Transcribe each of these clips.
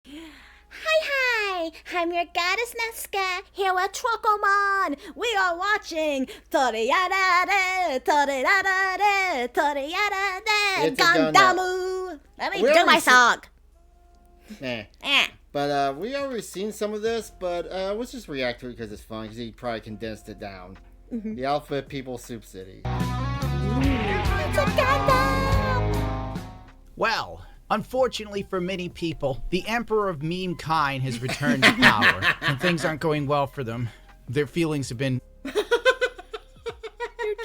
Hi, I'm your goddess Nazca, here with Trocomon. We are watching Toriyarare, Toriyarare, Toriyarare, It's a Gundam. Gandamu. Let me We do my already song. Nah. Eh. But we already seen some of this, but let's just react to it because it's fun, because he probably condensed it down. The Alphabet People Soup City. It's a Gundam. Well, unfortunately for many people, the Emperor of Meme Kind has returned to power, and things aren't going well for them. Their feelings have been...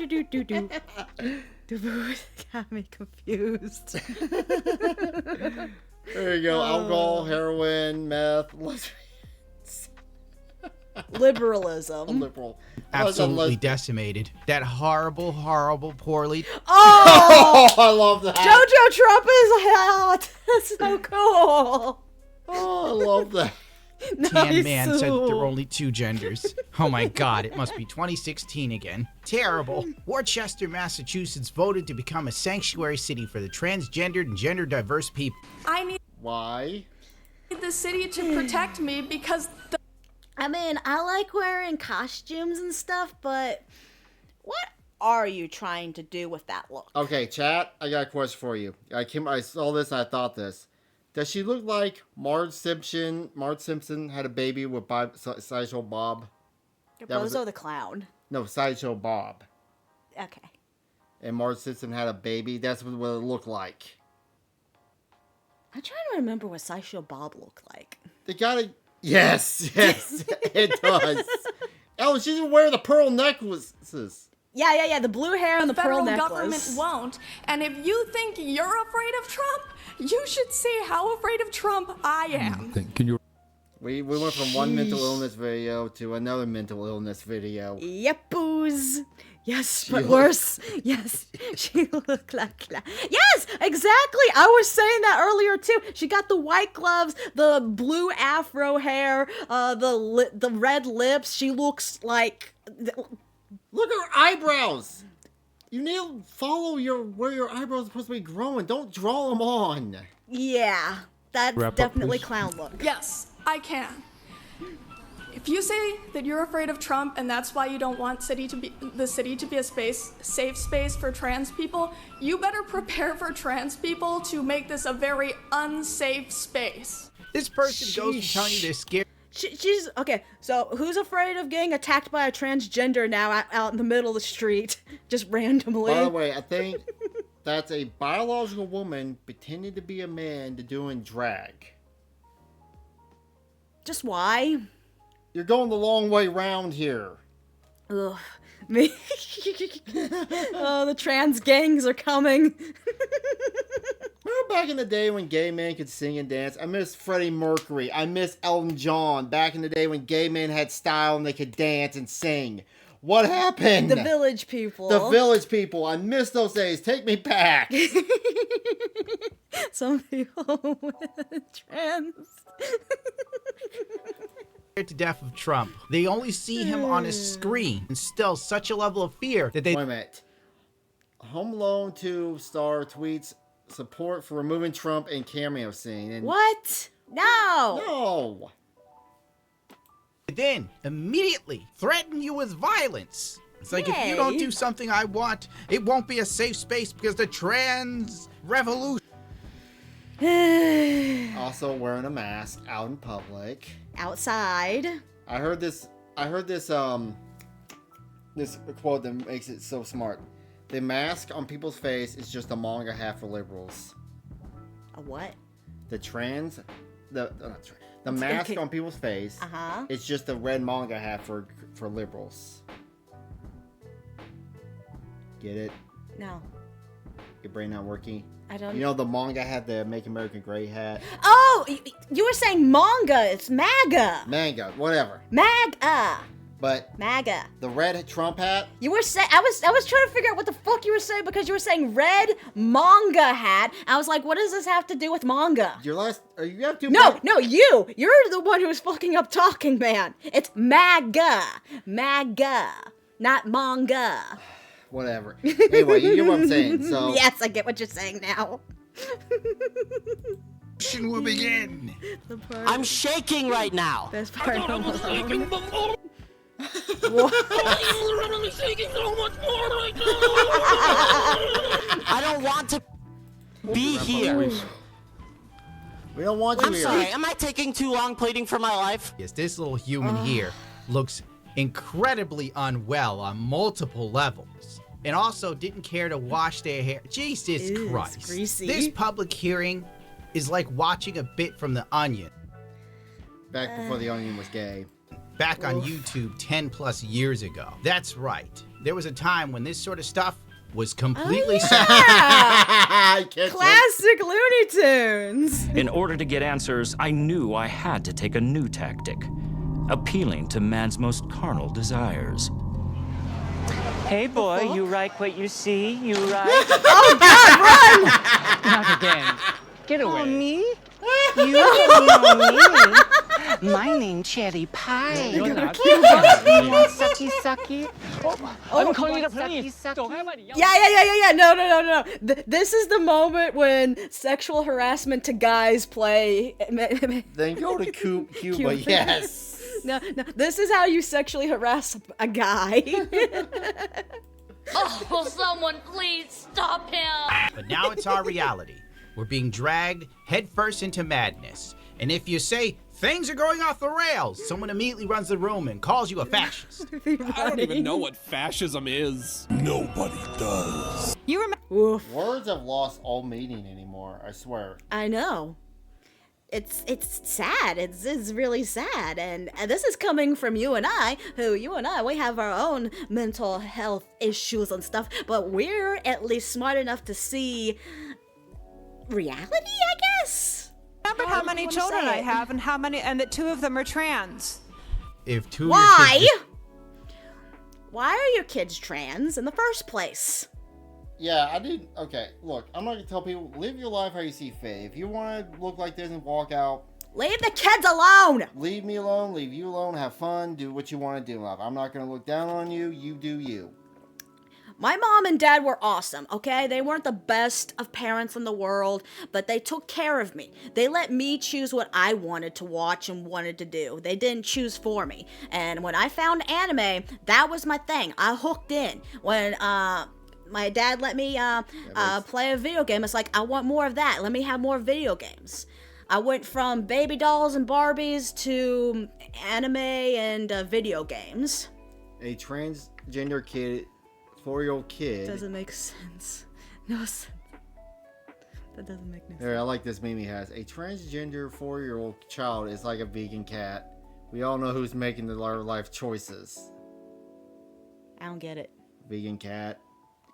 Do. Got me confused. There you go. Alcohol, heroin, meth, Liberalism. liberal. absolutely decimated. That horrible, poorly... Oh! Oh, I love that. JoJo Trump is hot. That's so cool. Oh, I love that. Tan man said there were only two genders. Oh my god, it must be 2016 again. Terrible. Worcester, Massachusetts voted to become a sanctuary city for the transgendered and gender diverse people. I need Why? the city to protect me because I mean, I like wearing costumes and stuff, but what are you trying to do with that look? Okay, chat, I got a question for you. I saw this and I thought this. Does she look like Marge Simpson? Marge Simpson had a baby with Sideshow Bob. That was Bozo the Clown. No, Sideshow Bob. Okay. And Marge Simpson had a baby. That's what it looked like. I'm trying to remember what Sideshow Bob looked like. They gotta... Yes, it does. Oh, she's even wearing the pearl necklaces. Yeah, the blue hair and the pearl federal necklace. government won't. And if you think you're afraid of Trump, you should see how afraid of Trump I am. Can you? We went from one mental illness video to another mental illness video. Yep, booze. Yes, but looked- worse. Yes, she looked like... Yes, exactly. I was saying that earlier, too. She got the white gloves, the blue afro hair, the red lips. She looks like... Look at her eyebrows. You need to follow where your eyebrows are supposed to be growing. Don't draw them on. Yeah, that's Wrap up, definitely please. clown look. Yes, I can. If you say that you're afraid of Trump and that's why you don't want the city to be a safe space for trans people, you better prepare for trans people to make this a very unsafe space. This person goes to telling you they're scared. She's okay. So who's afraid of getting attacked by a transgender now out in the middle of the street, just randomly? By the way, I think that's a biological woman pretending to be a man to doing drag. Just why? You're going the long way round here. Ugh. Me. Oh, the trans gangs are coming. Remember back in the day when gay men could sing and dance? I miss Freddie Mercury. I miss Elton John. Back in the day when gay men had style and they could dance and sing. What happened? The village people. The village people. I miss those days. Take me back. Some people with trans. to death of Trump. They only see him on a screen, and still such a level of fear that they... Wait a minute. Home Alone 2 star tweets support for removing Trump in cameo scene. And What? No. No. then immediately threaten you with violence. It's like, if you don't Yay. do something I want, it won't be a safe space because the trans revolution... Also wearing a mask out in public. Outside. I heard this this quote that makes it so smart. The mask on people's face is just a manga hat for liberals. A what? The mask okay. on people's face Uh-huh. is just a red manga hat for liberals. Get it? No. Your brain not working? I don't You know the manga hat, the Make America Great hat? Oh, you were saying manga. It's MAGA. Manga, whatever. MAGA. But MAGA. the red Trump hat, You were saying, I was trying to figure out what the fuck you were saying because you were saying red manga hat. I was like, what does this have to do with manga? you have to... No, you're the one who's fucking up talking, man. It's MAGA. MAGA. Not manga. Whatever. Anyway, you get what I'm saying, so... Yes, I get what you're saying now. Revolution will begin. The part, I'm shaking right now. best part of Home Alone. I'm shaking so much more right now. I don't want to be here. We don't want you I'm here. sorry, am I taking too long pleading for my life? Yes, this little human here looks incredibly unwell on multiple levels. And also didn't care to wash their hair. Jesus Ew, it's Christ. greasy. This public hearing is like watching a bit from The Onion. Back before the Onion was gay. Back on YouTube 10 plus years ago. That's right. There was a time when this sort of stuff was completely I can't Classic Looney Tunes. In order to get answers, I knew I had to take a new tactic, appealing to man's most carnal desires. Hey boy, you like what you see? You like? Oh God, run! Not again. Get away. Oh, me? You know me. My name's Cherry Pie. You're not. You want sucky sucky? I'm calling the Sucky police. sucky? Don't have any. Yeah. No. This is the moment when sexual harassment to guys play. Then go to Cuba, yes. No. This is how you sexually harass a guy. Oh, will someone please stop him? But now it's our reality. We're being dragged headfirst into madness. And if you say things are going off the rails, someone immediately runs the room and calls you a fascist. I don't even know what fascism is. Nobody does. You remember? Oof. Words have lost all meaning anymore, I swear. I know. It's sad. It's really sad. And this is coming from you and I, we have our own mental health issues and stuff, but we're at least smart enough to see reality, I guess? Remember how many wanna children say I it. have and that 2 of them are trans. If two Why? of your kids Why are your kids trans in the first place? Yeah, I didn't. Okay, look, I'm not gonna tell people, live your life how you see fit. If you want to look like this and walk out, Leave the kids alone! leave me alone, leave you alone, have fun, do what you want to do in life. I'm not gonna look down on you, you do you. My mom and dad were awesome, okay? They weren't the best of parents in the world, but they took care of me. They let me choose what I wanted to watch and wanted to do. They didn't choose for me. And when I found anime, that was my thing. I hooked in. When my dad let me play a video game, it's like, I want more of that. Let me have more video games. I went from baby dolls and Barbies to anime and video games. A transgender kid, 4-year-old kid. Doesn't make sense. No sense. That doesn't make no sense. There, I like this meme he has. A transgender 4-year-old child is like a vegan cat. We all know who's making the life choices. I don't get it. Vegan cat.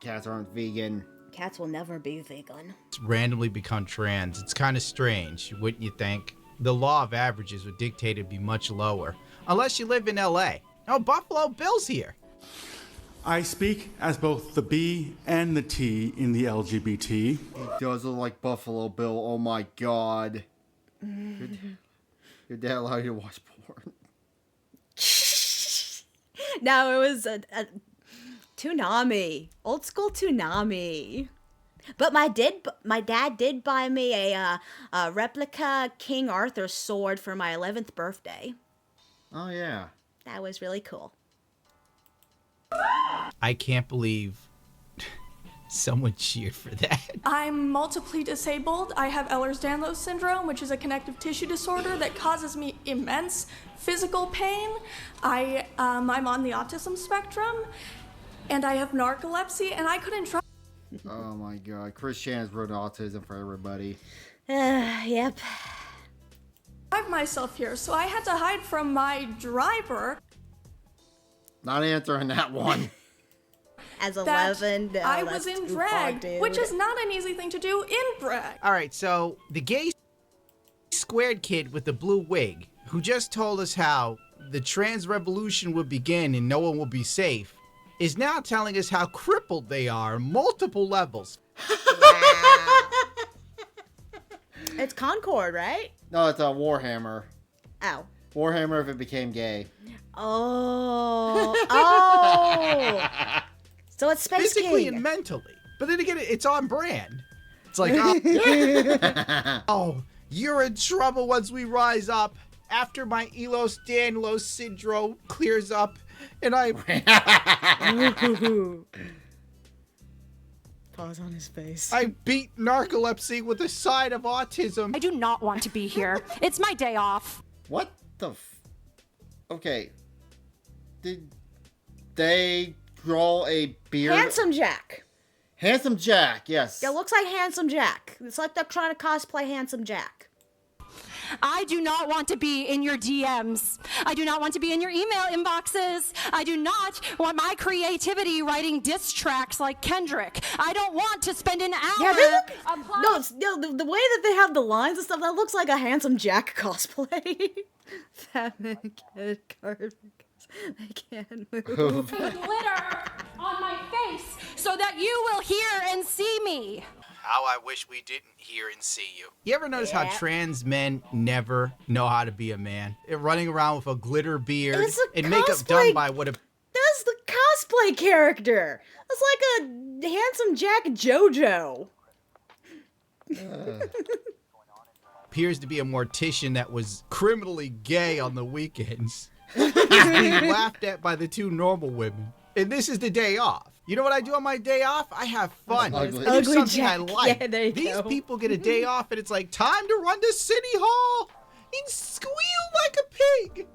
Cats aren't vegan. Cats will never be vegan. randomly become trans, it's kind of strange, wouldn't you think? The law of averages would dictate it'd be much lower. Unless you live in LA. Oh, Buffalo Bill's here. I speak as both the B and the T in the LGBT. He does look like Buffalo Bill. Oh my god. Your dad allowed you to watch porn. No, it was a Toonami. Old school Toonami. But my dad did buy me a replica King Arthur sword for my 11th birthday. Oh yeah. That was really cool. I can't believe someone cheered for that. I'm multiply disabled. I have Ehlers-Danlos syndrome, which is a connective tissue disorder that causes me immense physical pain. I'm on the autism spectrum, and I have narcolepsy, and I couldn't try. Oh my god. Chris Shannon's ruined autism for everybody. Yep. Drive myself here, so I had to hide from my driver. Not answering that one. As that 11, no, I that's was in too drag, far, dude. which is not an easy thing to do in drag. All right, so the gay squared kid with the blue wig who just told us how the trans revolution would begin and no one will be safe is now telling us how crippled they are on multiple levels. It's Concord, right? No, it's a Warhammer. Ow. Warhammer if it became gay. Oh. So it's Space Physically King. and mentally. But then again, it's on brand. It's like, oh, You're in trouble once we rise up. After my Ehlers-Danlos syndrome clears up, and I... Pause on his face. I beat narcolepsy with a side of autism. I do not want to be here. It's my day off. What the Okay. Did they draw a beard? Handsome Jack. Handsome Jack, yes. It looks like Handsome Jack. It's like they're trying to cosplay Handsome Jack. I do not want to be in your DMs. I do not want to be in your email inboxes. I do not want my creativity writing diss tracks like Kendrick. I don't want to spend an hour. Yeah, they look, the way that they have the lines and stuff, that looks like a Handsome Jack cosplay. That man can't carve because they can't move. Glitter on my face so that you will hear and see me. How I wish we didn't hear and see you. You ever notice how trans men never know how to be a man? They're running around with a glitter beard and makeup done by what a... That's the cosplay character. That's like a Handsome Jack JoJo. Appears to be a mortician that was criminally gay on the weekends. He's being laughed at by the two normal women. And this is the day off. You know what I do on my day off? I have fun. I do something Jack. I like. Yeah, there you These go. people get a day off and it's like time to run to City Hall and squeal like a pig.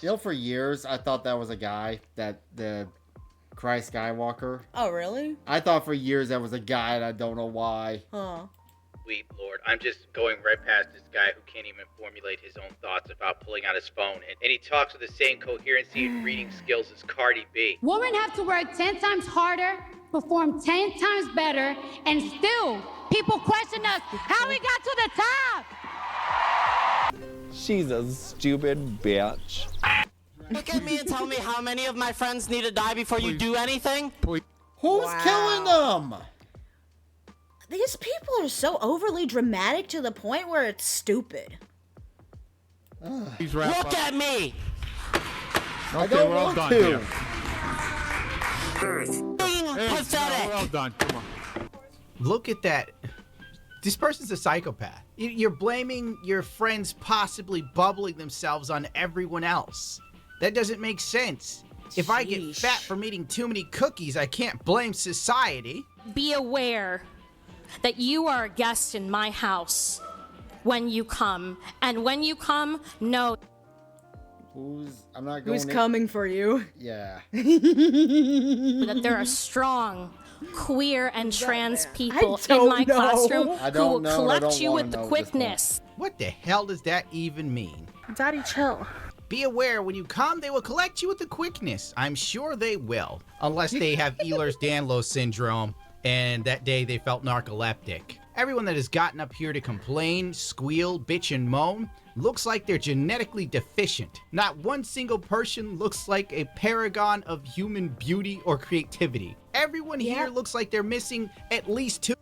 You know, for years, I thought that was a guy, the Christ Skywalker. Oh, really? I thought for years that was a guy, and I don't know why. Huh. Sweet Lord, I'm just going right past this guy who can't even formulate his own thoughts without pulling out his phone. And he talks with the same coherency and reading skills as Cardi B. Women have to work 10 times harder, perform 10 times better, and still people question us how we got to the top. She's a stupid bitch. Look at me and tell me how many of my friends need to die before you do anything? Who's killing them? These people are so overly dramatic to the point where it's stupid. Look at me! I don't want to. Pathetic. Well done. Come on. Look at that. This person's a psychopath. You're blaming your friends possibly bubbling themselves on everyone else. That doesn't make sense. If I get fat from eating too many cookies, I can't blame society. Be aware that you are a guest in my house when you come. And when you come, know I'm not going Who's coming for you? Yeah. that there are strong queer and trans people in my classroom who will collect you with the quickness. What the hell does that even mean? Daddy, chill. Be aware, when you come, they will collect you with the quickness. I'm sure they will. Unless they have Ehlers-Danlos syndrome, and that day they felt narcoleptic. Everyone that has gotten up here to complain, squeal, bitch, and moan looks like they're genetically deficient. Not one single person looks like a paragon of human beauty or creativity. Everyone here looks like they're missing at least two.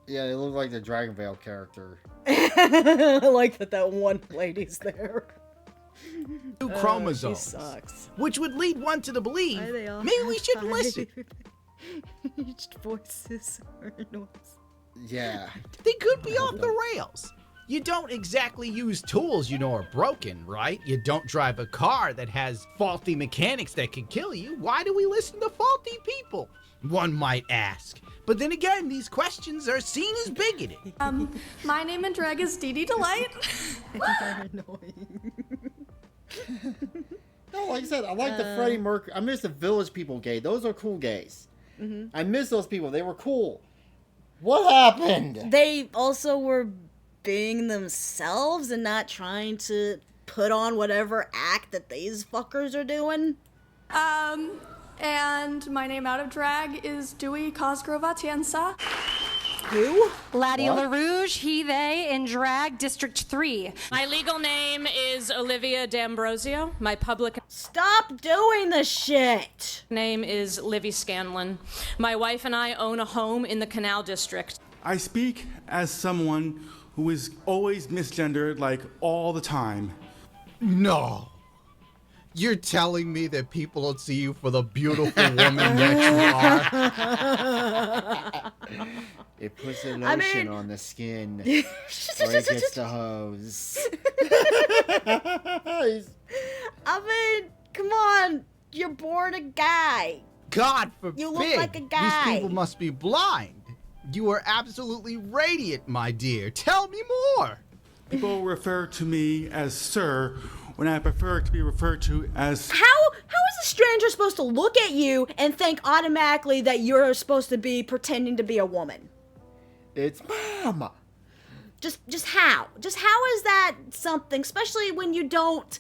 Yeah, they look like the Dragonvale character. I like that one lady's there. Two chromosomes. She sucks. Which would lead one to the believe maybe we shouldn't listen. Each voices are annoying. Yeah. They could be off the rails. You don't exactly use tools you know are broken, right? You don't drive a car that has faulty mechanics that can kill you. Why do we listen to faulty people? One might ask. But then again, these questions are seen as bigoted. My name in drag is Dee Dee Delight. They're annoying. No, like I said, I like the Freddie Mercury. I miss the Village People gay. Those are cool gays. I miss those people. They were cool. What happened? They also were being themselves and not trying to put on whatever act that these fuckers are doing. And my name out of drag is Dewey Cosgrove Atienza. Who? Laddie LaRouge, he, they, in drag, District 3. My legal name is Olivia D'Ambrosio. My public... Stop doing the shit! ...name is Livy Scanlon. My wife and I own a home in the Canal District. I speak as someone who is always misgendered, like, all the time. No. You're telling me that people don't see you for the beautiful woman that you are? It puts the lotion on the skin. Or it gets the hose. I mean, come on. You're born a guy. God forbid. You look like a guy. These people must be blind. You are absolutely radiant, my dear. Tell me more. People refer to me as sir when I prefer to be referred to as... How is a stranger supposed to look at you and think automatically that you're supposed to be pretending to be a woman? It's Mama. Just how? Just how is that something, especially when you don't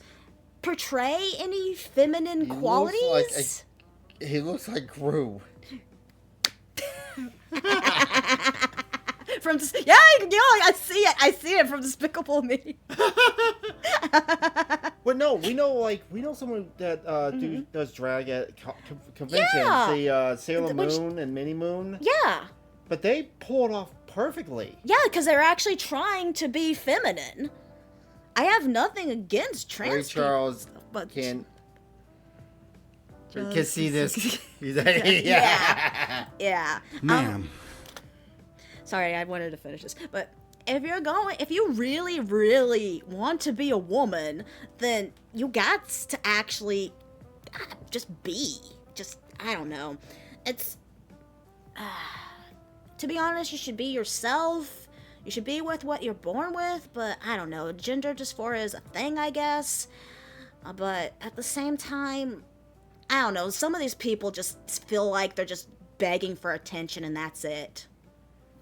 portray any feminine qualities? He looks like Gru. I see it from Despicable Me. But no, we know someone that does drag at conventions. Yeah. The Sailor Moon and Minnie Moon. Yeah. But they pull it off perfectly. Yeah, because they're actually trying to be feminine. I have nothing against trans people. Charles but can see this. He's like, yeah. Ma'am. Sorry, I wanted to finish this. But if you really, really want to be a woman, then you got to actually just be. I don't know. It's, to be honest, you should be yourself. You should be with what you're born with, but I don't know. Gender dysphoria is a thing, I guess. But at the same time, I don't know. Some of these people just feel like they're just begging for attention and that's it.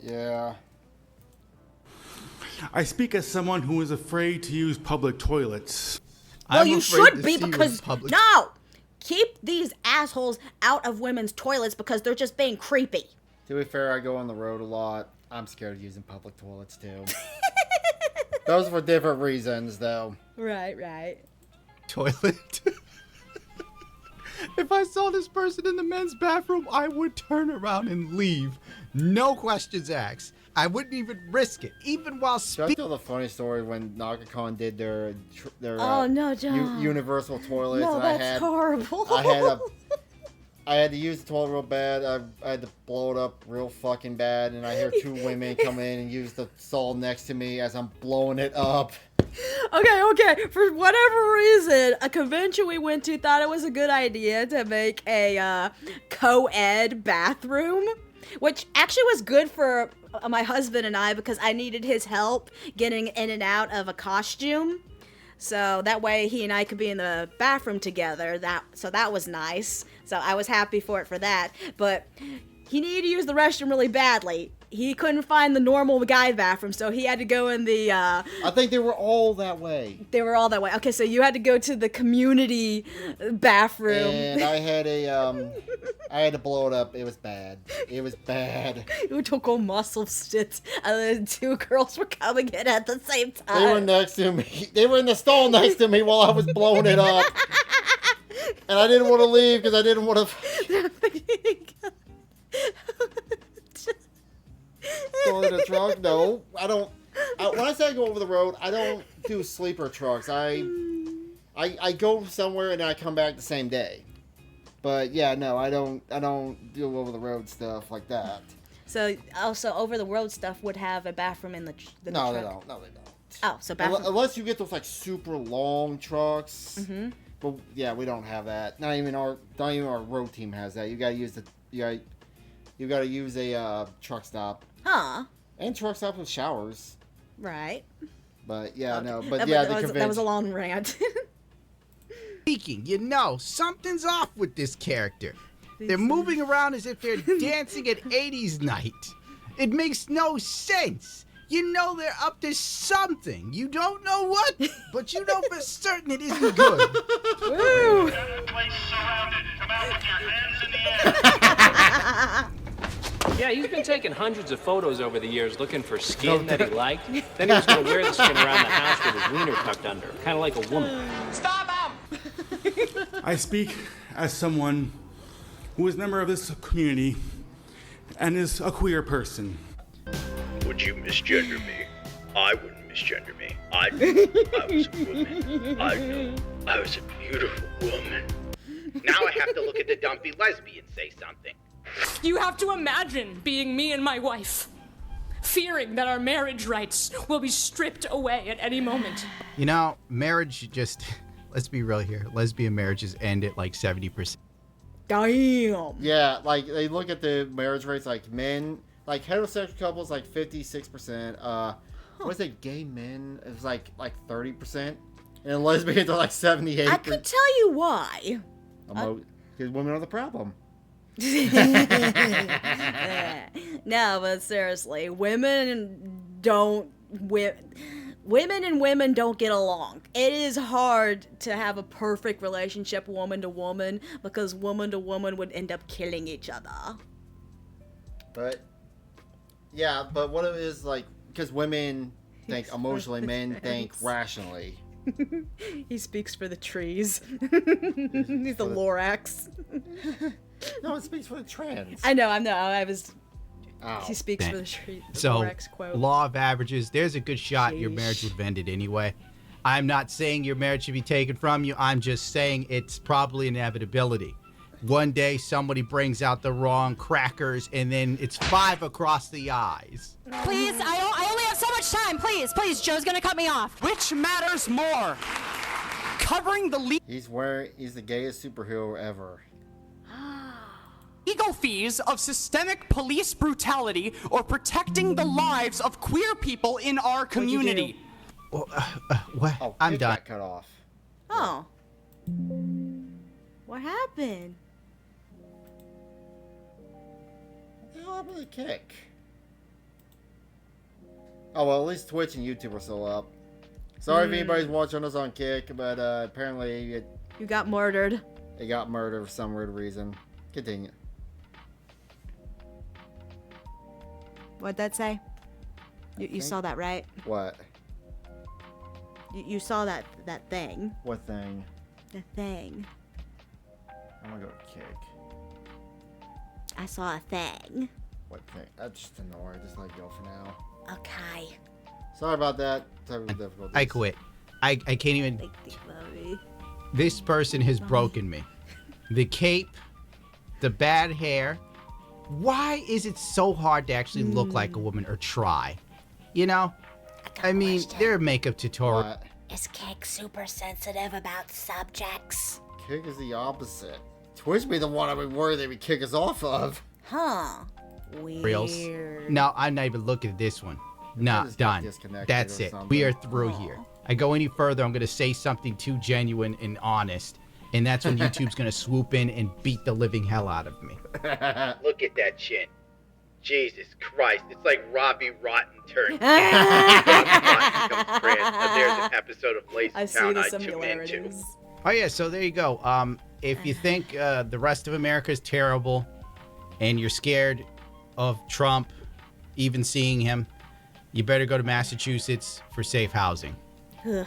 Yeah. I speak as someone who is afraid to use public toilets. Well, you should be because no, keep these assholes out of women's toilets because they're just being creepy. To be fair, I go on the road a lot. I'm scared of using public toilets too. Those were different reasons, though. Right. Toilet. If I saw this person in the men's bathroom, I would turn around and leave. No questions asked. I wouldn't even risk it, even while Should I tell the funny story when NagaCon did their oh no, John. universal toilets? No, and that's horrible. I had to use the toilet real bad. I had to blow it up real fucking bad, and I hear two women come in and use the stall next to me as I'm blowing it up. Okay. For whatever reason, a convention we went to thought it was a good idea to make a co-ed bathroom, which actually was good for my husband and I because I needed his help getting in and out of a costume. So that way he and I could be in the bathroom together. So that was nice. So I was happy for that. But he needed to use the restroom really badly. He couldn't find the normal guy bathroom, so he had to go in the... I think they were all that way. They were all that way. Okay, so you had to go to the community bathroom. And I had to blow it up. It was bad. It took a muscle stitch, and then two girls were coming in at the same time. They were next to me. They were in the stall next to me while I was blowing it up. And I didn't want to leave because I didn't want to... Go in a truck? No, I don't. When I say I go over the road, I don't do sleeper trucks. I go somewhere and then I come back the same day. But yeah, no, I don't do over the road stuff like that. So also over the road stuff would have a bathroom in the no, truck. they don't. No, they don't. Oh, so bathroom. Unless you get those like super long trucks. Mm-hmm. But yeah, we don't have that. Not even our road team has that. You gotta use a truck stop. Huh. And truck stops with showers. Right. But yeah, okay. no. But that yeah, that was a long rant. Speaking, something's off with this character. They're moving around as if they're dancing at 80s night. It makes no sense. They're up to something. You don't know what, but you know for certain it isn't good. Woo! Yeah, he's been taking hundreds of photos over the years looking for skin that he liked. Then he was going to wear the skin around the house with his wiener tucked under, kind of like a woman. Stop him! I speak as someone who is a member of this community and is a queer person. Would you misgender me? I wouldn't misgender me. I knew I was a woman. I knew I was a beautiful woman. Now I have to look at the dumpy lesbian and say something. You have to imagine being me and my wife, fearing that our marriage rights will be stripped away at any moment. You know, marriage just, let's be real here, lesbian marriages end at like 70%. Damn. Yeah, like they look at the marriage rates, like men, like heterosexual couples, like 56%. What is it? Gay men? It was like 30%, and lesbians are like 78%. I could tell you why. Because women are the problem. No, but seriously, women and women don't get along. It is hard to have a perfect relationship woman to woman because woman to woman would end up killing each other. But yeah, but what it is like, because women think emotionally, men think rationally. He speaks for the trees. He's the Lorax. No, it speaks for the trans. I know. I was. Oh. He speaks for the trees. So, Lorax quote. law of averages, there's a good shot your marriage would have ended anyway. I'm not saying your marriage should be taken from you. I'm just saying it's probably an inevitability. One day somebody brings out the wrong crackers and then it's 5 across the eyes. Please, I only have so much time. Please, Joe's gonna cut me off. Which matters more? Covering the He's the gayest superhero ever. legal fees of systemic police brutality or protecting the lives of queer people in our community. Well, what? Oh, I'm it done. got cut off. Oh. What happened? What happened to Kick? Oh, well, at least Twitch and YouTube are still up. Sorry if anybody's watching us on Kick, but apparently You got murdered. It got murdered for some weird reason. Continue. What'd that say? You saw that, right? What? You saw that thing. What thing? The thing. I'm gonna go to Kick. I saw a thing. What thing? That's just annoying. Just let it go for now. Okay. Sorry about that. Technical difficulties. I quit. I can't even. This person has broken me. The cape, the bad hair. Why is it so hard to actually look like a woman or try? You know? I mean, there are makeup tutorials. Is Kick super sensitive about subjects? Kick is the opposite. Twitch be the one I would worry they would kick us off of. Huh. Weird. No, I'm not even looking at this one. Nah, done. That's it. We are through here. I go any further, I'm going to say something too genuine and honest. And that's when YouTube's going to swoop in and beat the living hell out of me. Look at that chin. Jesus Christ, it's like Robbie Rotten turned. There's an episode of Lazy Town I tune into. Oh yeah, so there you go. If you think the rest of America is terrible and you're scared of Trump, even seeing him, you better go to Massachusetts for safe housing. Hoofa.